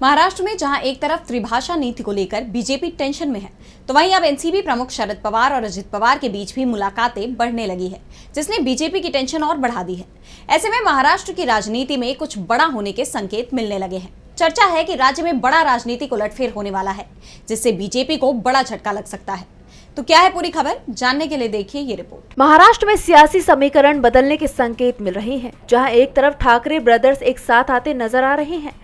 महाराष्ट्र में जहां एक तरफ त्रिभाषा नीति को लेकर बीजेपी टेंशन में है, तो वहीं अब एनसीपी प्रमुख शरद पवार और अजित पवार के बीच भी मुलाकातें बढ़ने लगी है, जिसने बीजेपी की टेंशन और बढ़ा दी है। ऐसे में महाराष्ट्र की राजनीति में कुछ बड़ा होने के संकेत मिलने लगे हैं। चर्चा है कि राज्य में बड़ा राजनीतिक उलटफेर होने वाला है, जिससे बीजेपी को बड़ा झटका लग सकता है। तो क्या है पूरी खबर, जानने के लिए देखिए ये रिपोर्ट। महाराष्ट्र में सियासी समीकरण बदलने के संकेत मिल रहे हैं। जहां एक तरफ ठाकरे ब्रदर्स एक साथ आते नजर आ रहे हैं,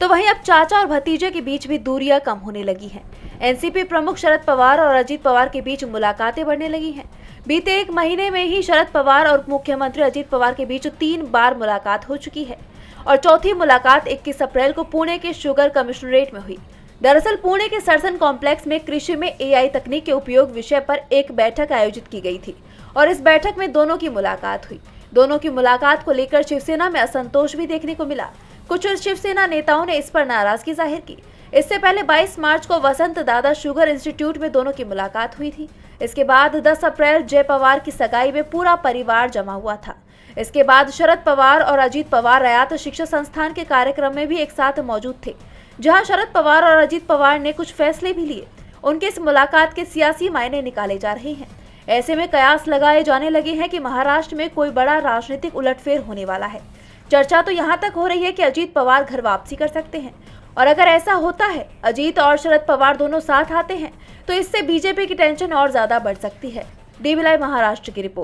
तो वहीं अब चाचा और भतीजे के बीच भी दूरियां कम होने लगी हैं। एनसीपी प्रमुख शरद पवार और अजित पवार के बीच मुलाकातें बढ़ने लगी हैं। बीते एक महीने में ही शरद पवार और मुख्यमंत्री अजित पवार के बीच 3 बार मुलाकात हो चुकी है और चौथी मुलाकात 21 अप्रैल को पुणे के शुगर कमिश्नरेट में हुई। दरअसल पुणे के सरसन कॉम्प्लेक्स में कृषि में एआई तकनीक के उपयोग विषय पर एक बैठक आयोजित की गई थी और इस बैठक में दोनों की मुलाकात हुई। दोनों की मुलाकात को लेकर शिवसेना में असंतोष भी देखने को मिला। कुछ शिवसेना नेताओं ने इस पर नाराजगी जाहिर की। इससे पहले 22 मार्च को वसंत दादा शुगर इंस्टीट्यूट में दोनों की मुलाकात हुई थी। इसके बाद 10 अप्रैल जय पवार की सगाई में पूरा परिवार जमा हुआ था। इसके बाद शरद पवार और अजित पवार रयात शिक्षा संस्थान के कार्यक्रम में भी एक साथ मौजूद थे, जहां शरद पवार और अजित पवार ने कुछ फैसले भी लिए। उनके इस मुलाकात के सियासी मायने निकाले जा रहे हैं। ऐसे में कयास लगाए जाने लगे हैं कि महाराष्ट्र में कोई बड़ा राजनीतिक उलटफेर होने वाला है। चर्चा तो यहाँ तक हो रही है कि अजित पवार घर वापसी कर सकते हैं और अगर ऐसा होता है, अजित और शरद पवार दोनों साथ आते हैं, तो इससे बीजेपी की टेंशन और ज्यादा बढ़ सकती है। डीबी लाइव महाराष्ट्र की रिपोर्ट।